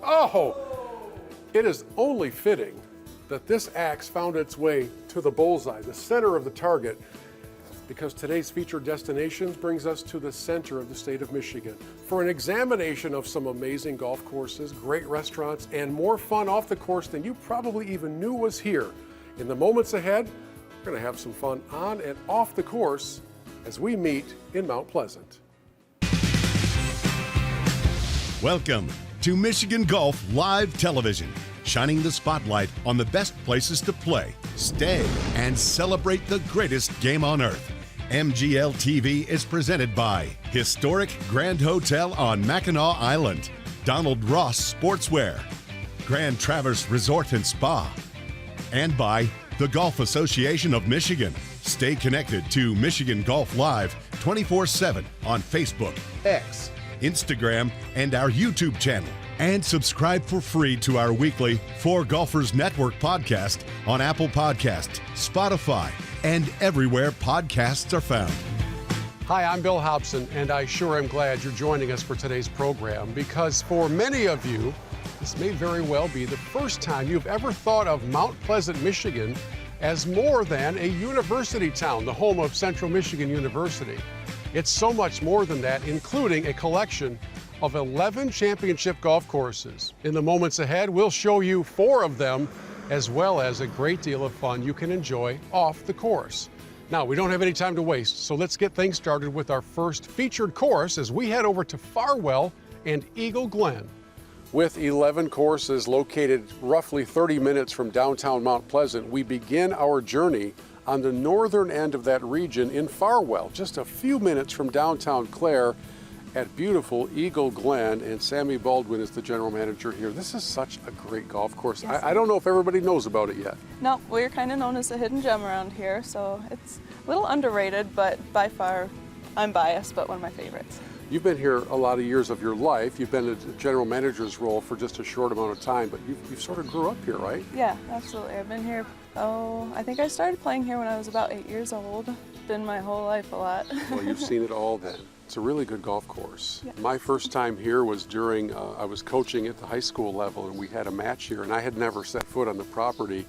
Oh, it is only fitting that this axe found its way to the bullseye, the center of the target, because today's featured destinations brings us to the center of the state of Michigan for an examination of some amazing golf courses, great restaurants, and more fun off the course than you probably even knew was here. In the moments ahead, we're going to have some fun on and off the course as we meet in Mount Pleasant. Welcome to Michigan Golf Live Television, shining the spotlight on the best places to play, stay, and celebrate the greatest game on earth. MGL TV is presented by Historic Grand Hotel on Mackinac Island, Donald Ross Sportswear, Grand Traverse Resort and Spa, and by the Golf Association of Michigan. Stay connected to Michigan Golf Live 24/7 on Facebook, X, Instagram, and our YouTube channel. And subscribe for free to our weekly For Golfers Network podcast on Apple Podcasts, Spotify, and everywhere podcasts are found. Hi, I'm Bill Hobson, and I sure am glad you're joining us for today's program, because for many of you, this may very well be the first time you've ever thought of Mount Pleasant, Michigan as more than a university town, the home of Central Michigan University. It's so much more than that, including a collection of 11 championship golf courses. In the moments ahead, we'll show you 4 of them, as well as a great deal of fun you can enjoy off the course. Now, we don't have any time to waste, so let's get things started with our first featured course as we head over to Farwell and Eagle Glen. With 11 courses located roughly 30 minutes from downtown Mount Pleasant, we begin our journey on the northern end of that region in Farwell, just a few minutes from downtown Clare at beautiful Eagle Glen, and Sammy Baldwin is the general manager here. This is such a great golf course. Yes. I don't know if everybody knows about it yet. No, we're kind of known as a hidden gem around here, so it's a little underrated, but by far, I'm biased, but one of my favorites. You've been here a lot of years of your life. You've been in a general manager's role for just a short amount of time, but you sort of grew up here, right? Yeah, absolutely. I've been here, I think I started playing here when I was about 8 years old. Been my whole life a lot. Well, you've seen it all then. It's a really good golf course. Yeah. My first time here was during, I was coaching at the high school level, and we had a match here, and I had never set foot on the property.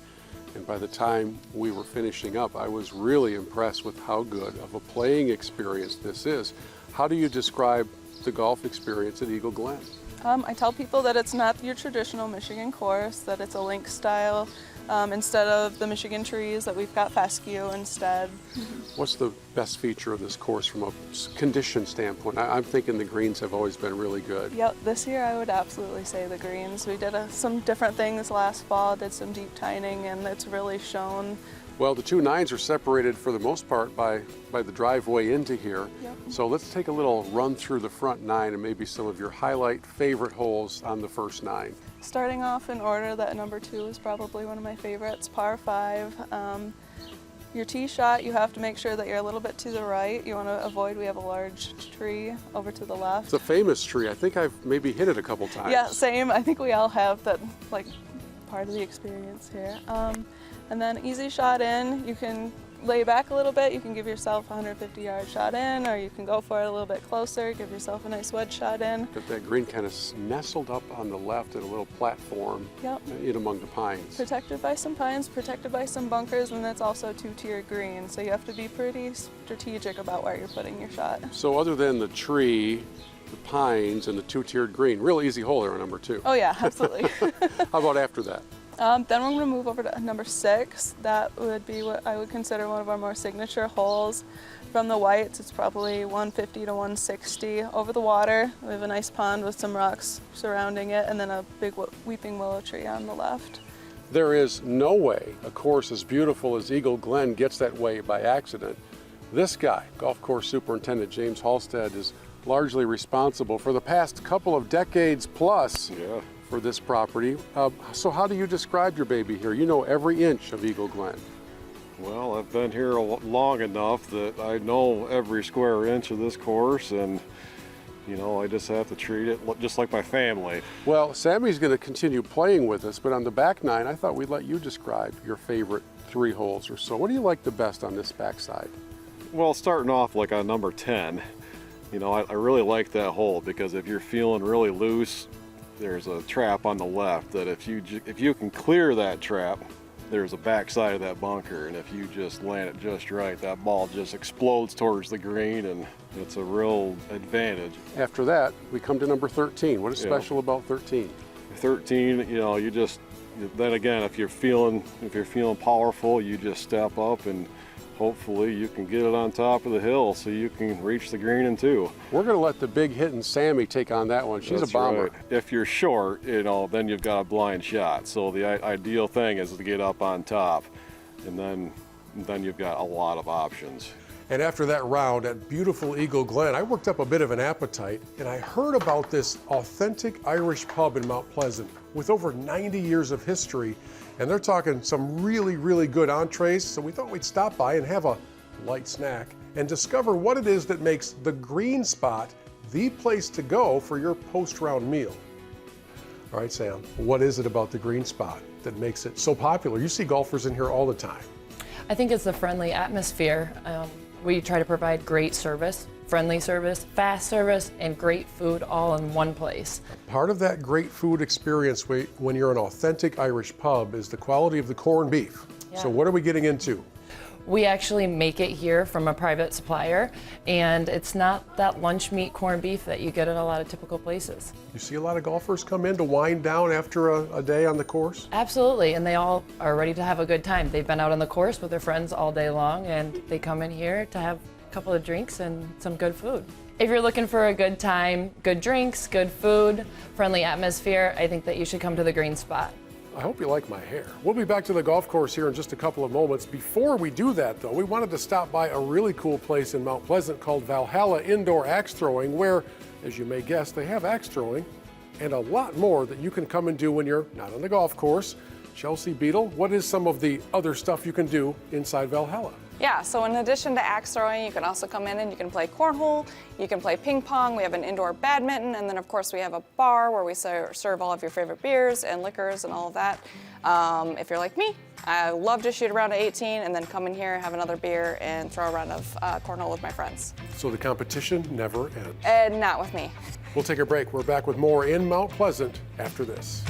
And by the time we were finishing up, I was really impressed with how good of a playing experience this is. How do you describe the golf experience at Eagle Glen? I tell people that it's not your traditional Michigan course, that it's a link style. Instead of the Michigan trees, that we've got fescue instead. What's the best feature of this course from a condition standpoint? I'm thinking the greens have always been really good. Yep, this year I would absolutely say the greens. We did some different things last fall, did some deep tining, and it's really shown. Well, the 2 nines are separated for the most part by the driveway into here. Yep. So let's take a little run through the front 9 and maybe some of your highlight favorite holes on the first 9. Starting off in order, that number 2 is probably one of my favorites, par 5. Your tee shot, you have to make sure that you're a little bit to the right. You want to avoid, we have a large tree over to the left. It's a famous tree. I think I've maybe hit it a couple times. Yeah, same. I think we all have that, like, part of the experience here. And then easy shot in, you can lay back a little bit, you can give yourself a 150-yard shot in, or you can go for it a little bit closer, give yourself a nice wedge shot in. Got that green kind of nestled up on the left at a little platform. Yep. In among the pines. Protected by some pines, protected by some bunkers, and that's also 2-tiered green, so you have to be pretty strategic about where you're putting your shot. So other than the tree, the pines, and the 2-tiered green, real easy hole there on number 2. Oh yeah, absolutely. How about after that? Then we're going to move over to number 6. That would be what I would consider one of our more signature holes. From the whites, it's probably 150 to 160 over the water. We have a nice pond with some rocks surrounding it, and then a big weeping willow tree on the left. There is no way a course as beautiful as Eagle Glen gets that way by accident. This guy, golf course superintendent James Halstead, is largely responsible for the past couple of decades plus. Yeah. For this property. So how do you describe your baby here? You know every inch of Eagle Glen. Well, I've been here long enough that I know every square inch of this course, and you know, I just have to treat it just like my family. Well, Sammy's going to continue playing with us, but on the back 9, I thought we'd let you describe your favorite 3 holes or so. What do you like the best on this backside? Well, starting off like on number 10, you know, I really like that hole because if you're feeling really loose, there's a trap on the left that if you can clear that trap, there's a backside of that bunker, and if you just land it just right, that ball just explodes towards the green, and it's a real advantage. After that, we come to number 13. What is special about 13? 13, you know, then again, if you're feeling powerful, you just step up and hopefully you can get it on top of the hill so you can reach the green in two. We're going to let the big hitting Sammy take on that one. She's That's a bomber. Right. If you're short, you know, then you've got a blind shot. So the ideal thing is to get up on top, and then you've got a lot of options. And after that round at beautiful Eagle Glen, I worked up a bit of an appetite, and I heard about this authentic Irish pub in Mount Pleasant with over 90 years of history, and they're talking some really, really good entrees, so we thought we'd stop by and have a light snack and discover what it is that makes the Green Spot the place to go for your post-round meal. All right, Sam, what is it about the Green Spot that makes it so popular? You see golfers in here all the time. I think it's the friendly atmosphere. We try to provide great service, friendly service, fast service, and great food all in one place. Part of that great food experience when you're an authentic Irish pub is the quality of the corned beef. Yeah. So what are we getting into? We actually make it here from a private supplier, and it's not that lunch meat corned beef that you get at a lot of typical places. You see a lot of golfers come in to wind down after a day on the course? Absolutely, and they all are ready to have a good time. They've been out on the course with their friends all day long, and they come in here to have a couple of drinks and some good food. If you're looking for a good time, good drinks, good food, friendly atmosphere, I think that you should come to the Green Spot. I hope you like my hair. We'll be back to the golf course here in just a couple of moments. Before we do that, though, we wanted to stop by a really cool place in Mount Pleasant called Valhalla Indoor Axe Throwing, where, as you may guess, they have axe throwing and a lot more that you can come and do when you're not on the golf course. Chelsea Beadle, what is some of the other stuff you can do inside Valhalla? Yeah, so in addition to axe throwing, you can also come in and you can play cornhole, you can play ping pong, we have an indoor badminton, and then of course we have a bar where we serve all of your favorite beers and liquors and all of that. If you're like me, I love to shoot around at 18 and then come in here, have another beer, and throw a round of cornhole with my friends. So the competition never ends. And not with me. We'll take a break. We're back with more in Mount Pleasant after this.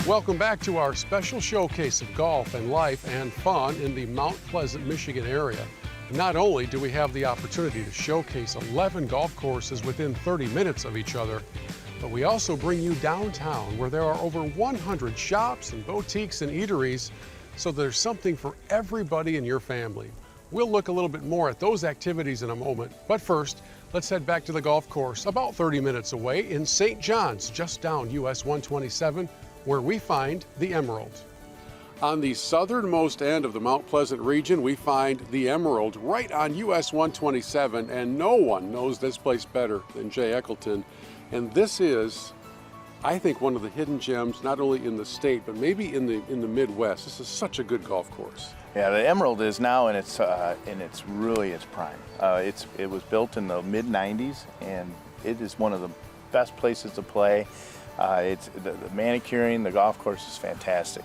Welcome back to our special showcase of golf and life and fun in the Mount Pleasant, Michigan area. Not only do we have the opportunity to showcase 11 golf courses within 30 minutes of each other, but we also bring you downtown where there are over 100 shops and boutiques and eateries, so there's something for everybody in your family. We'll look a little bit more at those activities in a moment, but first, let's head back to the golf course about 30 minutes away in St. John's, just down US 127, where we find the Emerald. On the southernmost end of the Mount Pleasant region, we find the Emerald right on US 127, and no one knows this place better than Jay Eccleton. And this is I think one of the hidden gems, not only in the state, but maybe in the Midwest. This is such a good golf course. Yeah, the Emerald is now in its really its prime. It was built in the mid '90s, and it is one of the best places to play. It's the manicuring, the golf course is fantastic.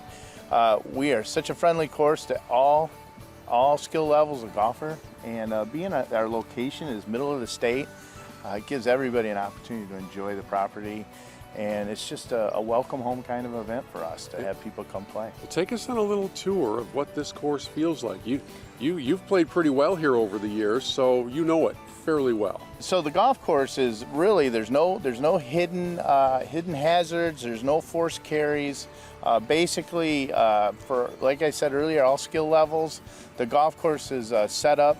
We are such a friendly course to all skill levels of golfer, and being at our location is middle of the state, it gives everybody an opportunity to enjoy the property. And it's just a welcome home kind of event for us to have people come play. Take us on a little tour of what this course feels like. You've played pretty well here over the years, so you know it fairly well. So the golf course is really, there's no hidden hazards, there's no forced carries. Basically, for, like I said earlier, all skill levels, the golf course is set up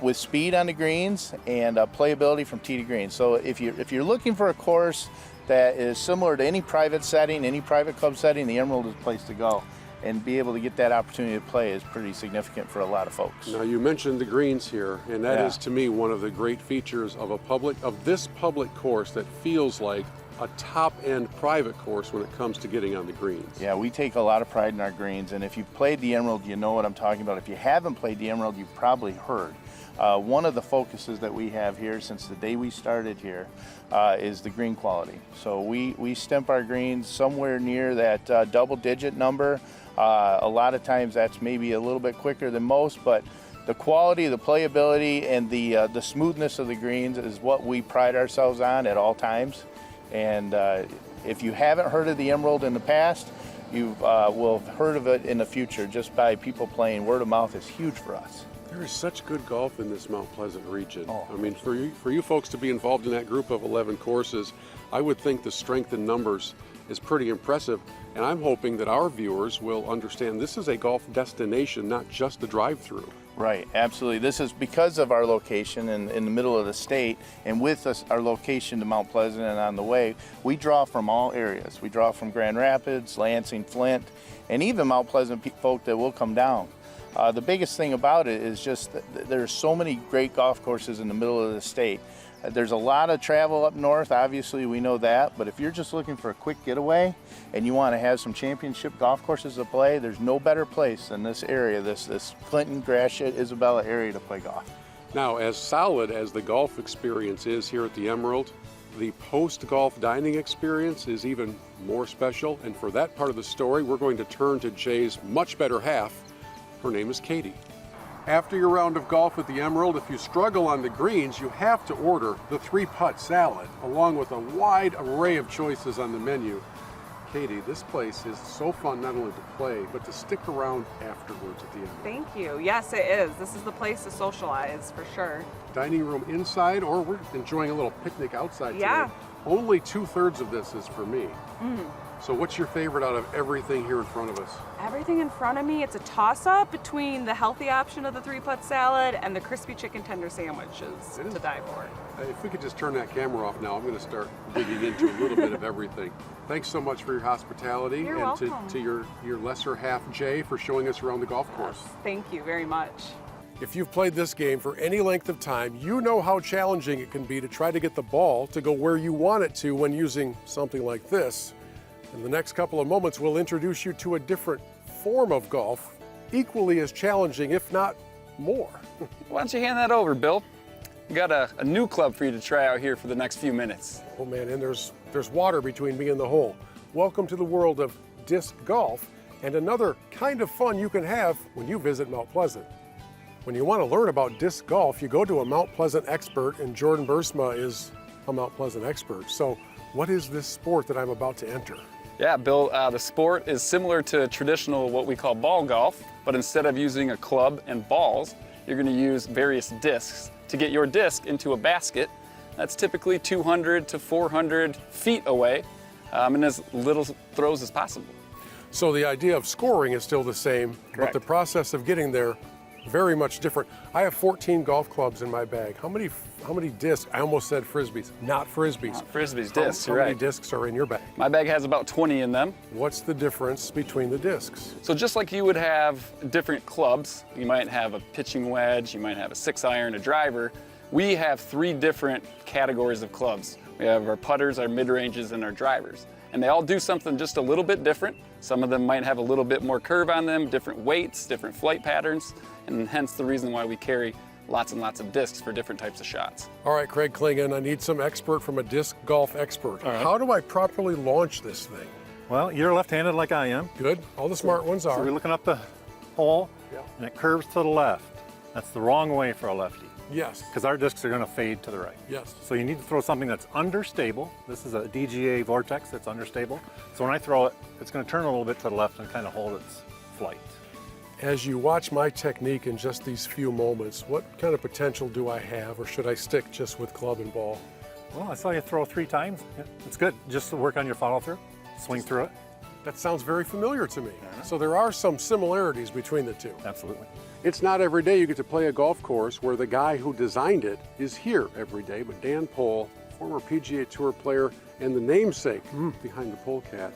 with speed on the greens and playability from tee to green. So if you're looking for a course that is similar to any private setting, any private club setting, the Emerald is the place to go. And be able to get that opportunity to play is pretty significant for a lot of folks. Now you mentioned the greens here, and that Yeah. is to me one of the great features of this public course that feels like a top-end private course when it comes to getting on the greens. Yeah, we take a lot of pride in our greens, and if you've played the Emerald, you know what I'm talking about. If you haven't played the Emerald, you've probably heard. One of the focuses that we have here since the day we started here is the green quality. So we stimp our greens somewhere near that double-digit number. A lot of times that's maybe a little bit quicker than most, but the quality, the playability, and the smoothness of the greens is what we pride ourselves on at all times. And if you haven't heard of the Emerald in the past, you will have heard of it in the future just by people playing. Word of mouth is huge for us. There is such good golf in this Mount Pleasant region. Oh. I mean, for you folks to be involved in that group of 11 courses, I would think the strength in numbers is pretty impressive. And I'm hoping that our viewers will understand this is a golf destination, not just a drive-through. Right, absolutely. This is because of our location in the middle of the state, and with us, our location to Mount Pleasant and on the way, we draw from all areas. We draw from Grand Rapids, Lansing, Flint, and even Mount Pleasant folk that will come down. The biggest thing about it is just that there's so many great golf courses in the middle of the state. There's a lot of travel up north, obviously we know that, but if you're just looking for a quick getaway and you want to have some championship golf courses to play, there's no better place than this area, this Clinton, Gratiot, Isabella area to play golf. Now, as solid as the golf experience is here at the Emerald, the post-golf dining experience is even more special. And for that part of the story, we're going to turn to Jay's much better half. Her name is Katie. After your round of golf at the Emerald, if you struggle on the greens, you have to order the 3-putt salad, along with a wide array of choices on the menu. Katie, this place is so fun not only to play, but to stick around afterwards at the Emerald. Thank you. Yes, it is. This is the place to socialize for sure. Dining room inside, or we're enjoying a little picnic outside Yeah. today. Only 2/3 of this is for me. So what's your favorite out of everything here in front of us? Everything in front of me, it's a toss-up between the healthy option of the 3-putt salad and the crispy chicken tender sandwiches It is. to die for. If we could just turn that camera off now, I'm going to start digging into a little bit of everything. Thanks so much for your hospitality. You're and welcome. to your lesser half, Jay, for showing us around the golf course. Thank you very much. If you've played this game for any length of time, you know how challenging it can be to try to get the ball to go where you want it to when using something like this. In the next couple of moments, we'll introduce you to a different form of golf, equally as challenging, if not more. Why don't you hand that over, Bill? We got a new club for you to try out here for the next few minutes. Oh man, and there's water between me and the hole. Welcome to the world of disc golf and another kind of fun you can have when you visit Mount Pleasant. When you want to learn about disc golf, you go to a Mount Pleasant expert, and Jordan Bursma is a Mount Pleasant expert. So what is this sport that I'm about to enter? Yeah, Bill, the sport is similar to traditional what we call ball golf, but instead of using a club and balls, you're going to use various discs to get your disc into a basket that's typically 200 to 400 feet away, and as little throws as possible. So the idea of scoring is still the same, Correct. but the process of getting there, very much different. I have 14 golf clubs in my bag. How many discs? I almost said frisbees, not frisbees. Frisbees, How- discs, how you're many right. discs are in your bag? My bag has about 20 in them. What's the difference between the discs? So just like you would have different clubs, you might have a pitching wedge, you might have a 6-iron, a driver, We have 3 different categories of clubs. We have our putters, our mid-ranges, and our drivers. And they all do something just a little bit different. Some of them might have a little bit more curve on them, different weights, different flight patterns, and hence the reason why we carry lots and lots of discs for different types of shots. All right, Craig Klingon, I need some expert from a disc golf expert. How do I properly launch this thing? Well, you're left-handed like I am. Good, all the smart ones So are. we're looking up the hole, Yeah. and it curves to the left. That's the wrong way for a lefty, Yes, because our discs are going to fade to the right. yes. So you need to throw something that's understable. This is a DGA Vortex that's understable. So when I throw it, it's going to turn a little bit to the left and kind of hold its flight. As you watch my technique in just these few moments, what kind of potential do I have, or should I stick just with club and ball? Well, I saw you throw 3 times. Yeah, it's good. Just to work on your follow through, swing through it. That sounds very familiar to me. So there are some similarities between the two. Absolutely. It's not every day you get to play a golf course where the guy who designed it is here every day, but Dan Pohl, former PGA Tour player and the namesake behind the Polecat,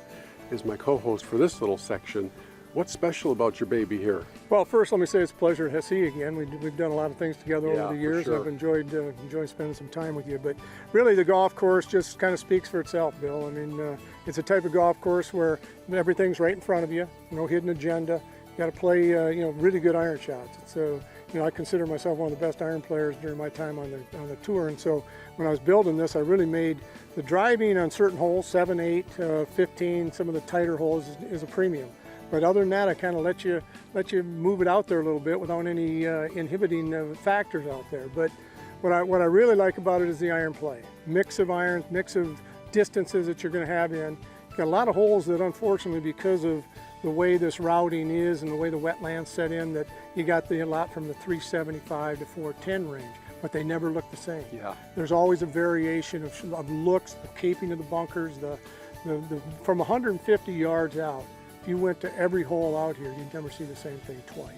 is my co-host for this little section. What's special about your baby here? Well, first let me say it's a pleasure to see you again. We've done a lot of things together Yeah, over the for years. sure. I've enjoyed spending some time with you. But really, the golf course just kind of speaks for itself, Bill. I mean, it's a type of golf course where everything's right in front of you, no hidden agenda. You got to play, really good iron shots. It's I consider myself one of the best iron players during my time on the tour. And so when I was building this, I really made the driving on certain holes, 7, 8, 15, some of the tighter holes is a premium. But other than that, I kind of let you move it out there a little bit without any inhibiting factors out there. But what I really like about it is the iron play. Mix of irons, mix of distances that you're going to have in. You've got a lot of holes that unfortunately, because of the way this routing is and the way the wetlands set in, that you got a lot from the 375 to 410 range, but they never look the same. Yeah. There's always a variation of looks, the caping of the bunkers, from 150 yards out. If you went to every hole out here, you'd never see the same thing twice.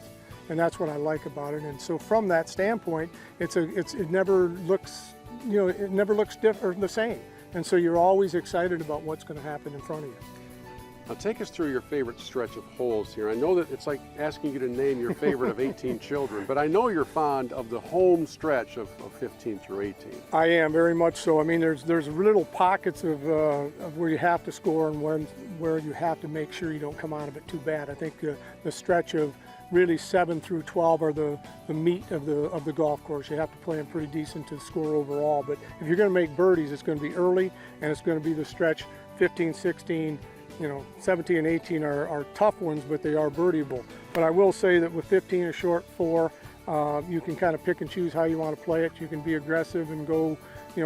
And that's what I like about it. And so from that standpoint, it never looks, it never looks different or the same. And so you're always excited about what's going to happen in front of you. Now take us through your favorite stretch of holes here. I know that it's like asking you to name your favorite of 18 children, but I know you're fond of the home stretch of 15 through 18. I am, very much so. I mean, there's little pockets of where you have to score and where you have to make sure you don't come out of it too bad. I think the stretch of really 7 through 12 are the meat of the golf course. You have to play them pretty decent to score overall. But if you're going to make birdies, it's going to be early, and it's going to be the stretch 15, 16, 17 and 18 are tough ones, but they are birdieable. But I will say that with 15 a short 4, you can kind of pick and choose how you want to play it. You can be aggressive and go,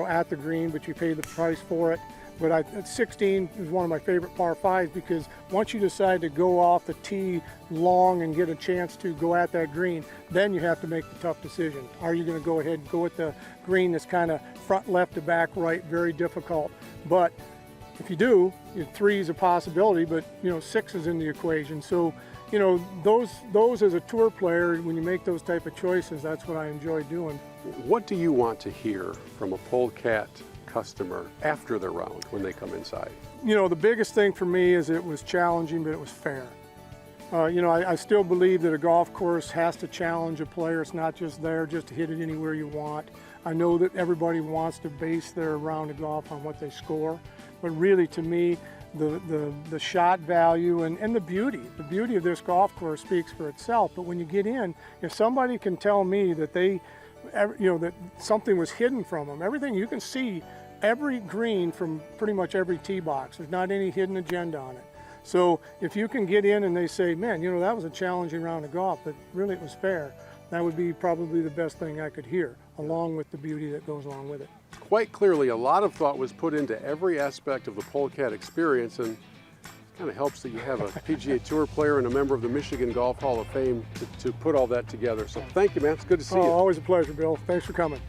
at the green, but you pay the price for it. But 16 is one of my favorite par 5s, because once you decide to go off the tee long and get a chance to go at that green, then you have to make the tough decision. Are you going to go ahead and go at the green that's kind of front left to back right, very difficult. But if you do, 3 is a possibility, but 6 is in the equation. So, those as a tour player, when you make those type of choices, that's what I enjoy doing. What do you want to hear from a Polecat customer after the round when they come inside? The biggest thing for me is it was challenging, but it was fair. I still believe that a golf course has to challenge a player. It's not just there just to hit it anywhere you want. I know that everybody wants to base their round of golf on what they score, but really, to me, the shot value and the beauty of this golf course speaks for itself. But when you get in, if somebody can tell me that that something was hidden from them, everything you can see, every green from pretty much every tee box. There's not any hidden agenda on it. So if you can get in and they say, man, that was a challenging round of golf, but really it was fair, that would be probably the best thing I could hear, along with the beauty that goes along with it. Quite clearly, a lot of thought was put into every aspect of the Polecat experience, and it kind of helps that you have a PGA Tour player and a member of the Michigan Golf Hall of Fame to put all that together. So thank you, man. It's good to see you. Always a pleasure, Bill. Thanks for coming.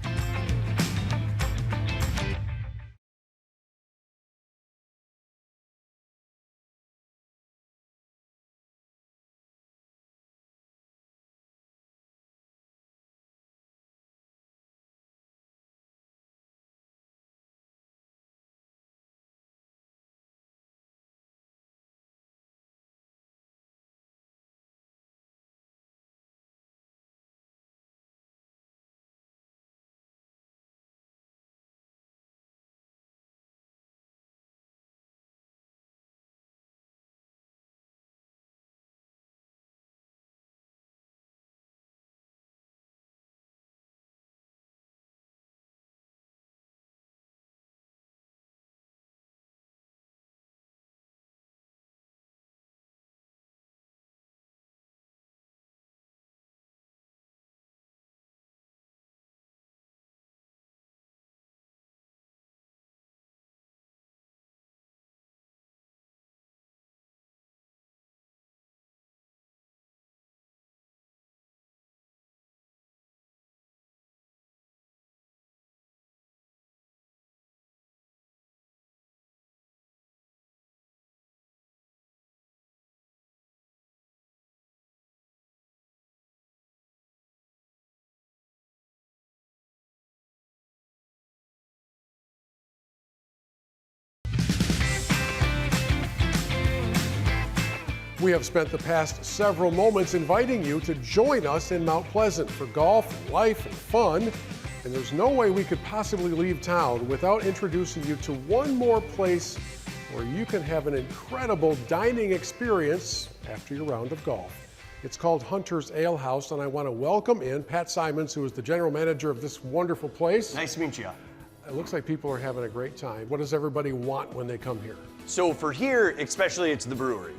We have spent the past several moments inviting you to join us in Mount Pleasant for golf, life, and fun. And there's no way we could possibly leave town without introducing you to one more place where you can have an incredible dining experience after your round of golf. It's called Hunter's Ale House, and I want to welcome in Pat Simons, who is the general manager of this wonderful place. Nice to meet you. It looks like people are having a great time. What does everybody want when they come here? So for here, especially, it's the brewery.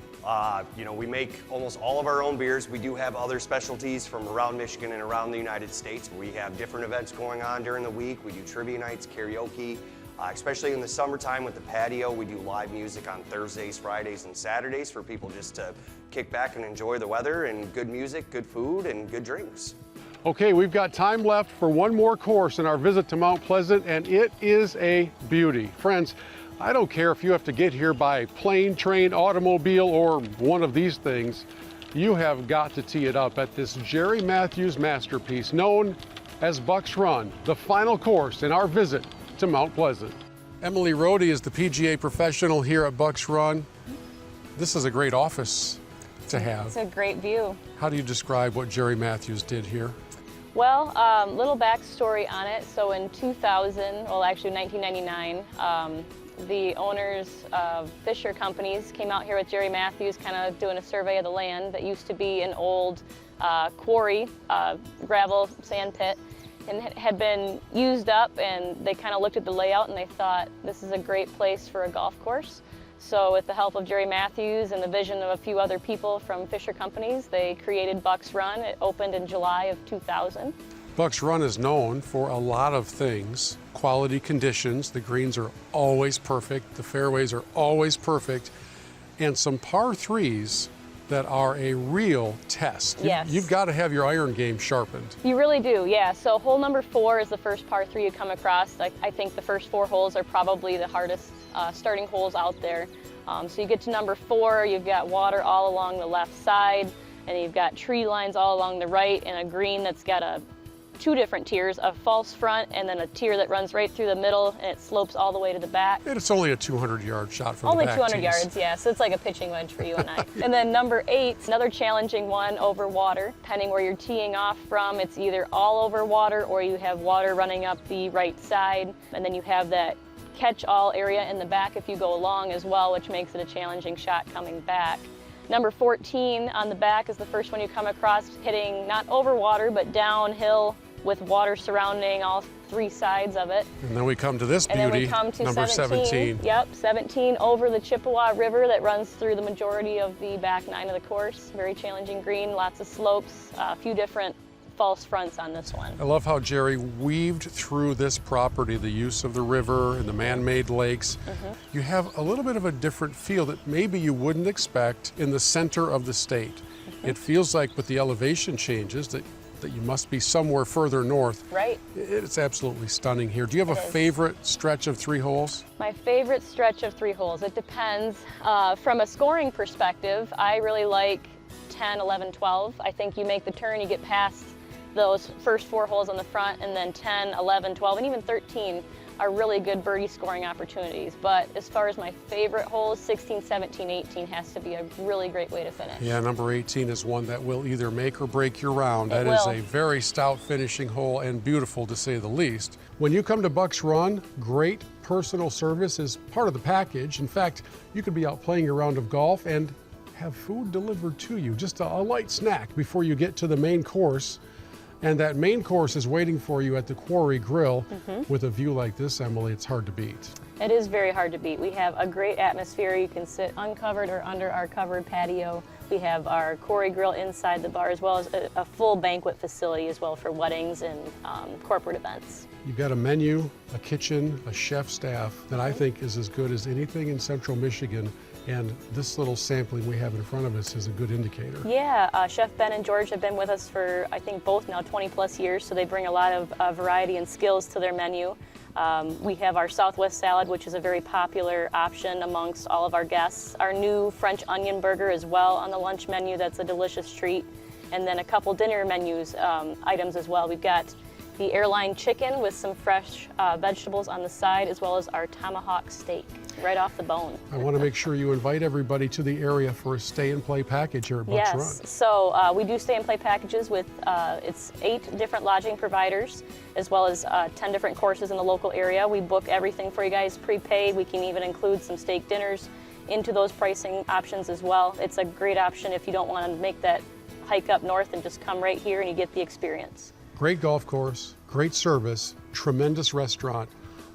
We make almost all of our own beers. We do have other specialties from around Michigan and around the United States. We have different events going on during the week. We do trivia nights, karaoke. Especially in the summertime with the patio, we do live music on Thursdays, Fridays, and Saturdays for people just to kick back and enjoy the weather and good music, good food, and good drinks. Okay, we've got time left for one more course in our visit to Mount Pleasant, and it is a beauty. Friends, I don't care if you have to get here by plane, train, automobile, or one of these things. You have got to tee it up at this Jerry Matthews masterpiece known as Buck's Run, the final course in our visit to Mount Pleasant. Emily Rohde is the PGA professional here at Buck's Run. This is a great office to have. It's a great view. How do you describe what Jerry Matthews did here? Well, little backstory on it. So in 2000, well actually 1999, the owners of Fisher Companies came out here with Jerry Matthews kind of doing a survey of the land that used to be an old quarry, gravel sand pit, and it had been used up, and they kind of looked at the layout and they thought this is a great place for a golf course. So with the help of Jerry Matthews and the vision of a few other people from Fisher Companies, they created Buck's Run. It opened in July of 2000. Buck's Run is known for a lot of things. Quality conditions, the greens are always perfect, the fairways are always perfect, and some par threes that are a real test. Yes. You've got to have your iron game sharpened. You really do, yeah. So hole number 4 is the first par 3 you come across. I think the first 4 holes are probably the hardest starting holes out there. So you get to number 4, you've got water all along the left side, and you've got tree lines all along the right, and a green that's got 2 different tiers, a false front and then a tier that runs right through the middle, and it slopes all the way to the back. And it's only a 200-yard shot from only the back 200 tees. yards, yeah, so it's like a pitching wedge for you and I. And then number 8, another challenging one over water. Depending where you're teeing off from, it's either all over water or you have water running up the right side, and then you have that catch-all area in the back if you go along as well, which makes it a challenging shot coming back. Number 14 on the back is the first one you come across, hitting not over water but downhill with water surrounding all 3 sides of it. And then we come to this beauty, and then we come to number 17. Yep, 17 over the Chippewa River that runs through the majority of the back 9 of the course. Very challenging green, lots of slopes, a few different false fronts on this one. I love how Jerry weaved through this property the use of the river and the man-made lakes. You have a little bit of a different feel that maybe you wouldn't expect in the center of the state. It feels like with the elevation changes that you must be somewhere further north. Right. It's absolutely stunning here. Do you have a favorite stretch of 3 holes? My favorite stretch of 3 holes, it depends. From a scoring perspective, I really like 10, 11, 12. I think you make the turn, you get past those first 4 holes on the front, and then 10, 11, 12, and even 13 are really good birdie scoring opportunities. But as far as my favorite holes, 16, 17, 18 has to be a really great way to finish. Yeah, number 18 is one that will either make or break your round. It That is will. a very stout finishing hole and beautiful to say the least. When you come to Buck's Run, great personal service is part of the package. In fact, you could be out playing your round of golf and have food delivered to you, just a light snack before you get to the main course. And that main course is waiting for you at the Quarry Grill. With a view like this, Emily, it's hard to beat. It is very hard to beat. We have a great atmosphere. You can sit uncovered or under our covered patio. We have our Quarry Grill inside the bar, as well as a full banquet facility as well for weddings and corporate events. You've got a menu, a kitchen, a chef staff that I think is as good as anything in Central Michigan. And this little sampling we have in front of us is a good indicator. Yeah, Chef Ben and George have been with us for, I think, both now 20 plus years, so they bring a lot of variety and skills to their menu. We have our Southwest salad, which is a very popular option amongst all of our guests. Our new French onion burger as well on the lunch menu, that's a delicious treat. And then a couple dinner menus items as well. We've got the airline chicken with some fresh vegetables on the side, as well as our tomahawk steak. right off the bone. I want to make sure you invite everybody to the area for a stay and play package here at Bucks Run. Yes, so we do stay and play packages with, it's 8 different lodging providers, as well as 10 different courses in the local area. We book everything for you guys prepaid. We can even include some steak dinners into those pricing options as well. It's a great option if you don't want to make that hike up north and just come right here and you get the experience. Great golf course, great service, tremendous restaurant.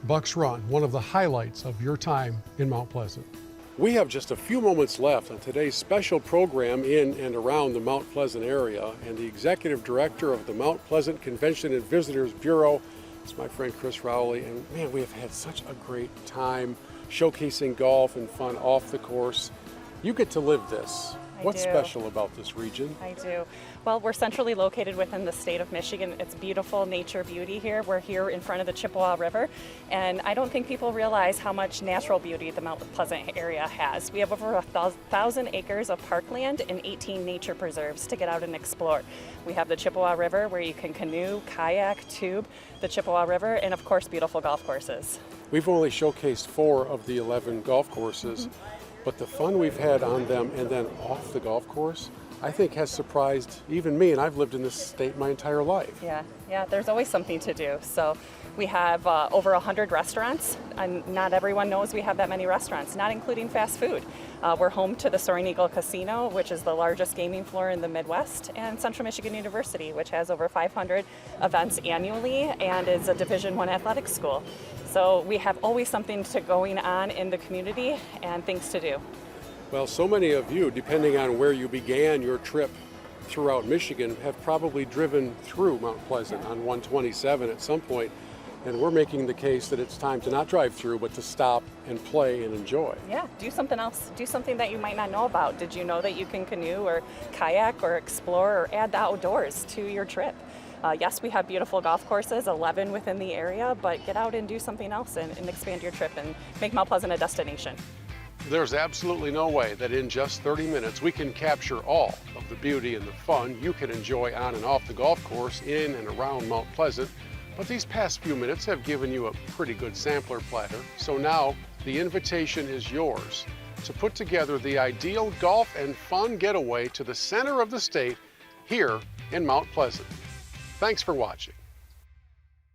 Bucks Run, one of the highlights of your time in Mount Pleasant. We have just a few moments left on today's special program in and around the Mount Pleasant area, and the Executive Director of the Mount Pleasant Convention and Visitors Bureau is my friend Chris Rowley, and man, we have had such a great time showcasing golf and fun off the course. You get to live this. What's special about this region? I do. Well, we're centrally located within the state of Michigan. It's beautiful nature beauty here. We're here in front of the Chippewa River, and I don't think people realize how much natural beauty the Mount Pleasant area has. We have over 1,000 acres of parkland and 18 nature preserves to get out and explore. We have the Chippewa River where you can canoe, kayak, tube the Chippewa River, and of course beautiful golf courses. We've only showcased 4 of the 11 golf courses. But the fun we've had on them and then off the golf course, I think has surprised even me, and I've lived in this state my entire life. Yeah, there's always something to do. So we have over 100 restaurants, and not everyone knows we have that many restaurants, not including fast food. We're home to the Soaring Eagle Casino, which is the largest gaming floor in the Midwest, and Central Michigan University, which has over 500 events annually and is a Division I athletics school. So we have always something going on in the community and things to do. Well, so many of you, depending on where you began your trip throughout Michigan, have probably driven through Mount Pleasant on 127 at some point, and we're making the case that it's time to not drive through, but to stop and play and enjoy. Yeah, do something else. Do something that you might not know about. Did you know that you can canoe or kayak or explore or add the outdoors to your trip? Yes, we have beautiful golf courses, 11 within the area, but get out and do something else and expand your trip and make Mount Pleasant a destination. There's absolutely no way that in just 30 minutes we can capture all of the beauty and the fun you can enjoy on and off the golf course in and around Mount Pleasant. But these past few minutes have given you a pretty good sampler platter. So now the invitation is yours to put together the ideal golf and fun getaway to the center of the state here in Mount Pleasant. Thanks for watching.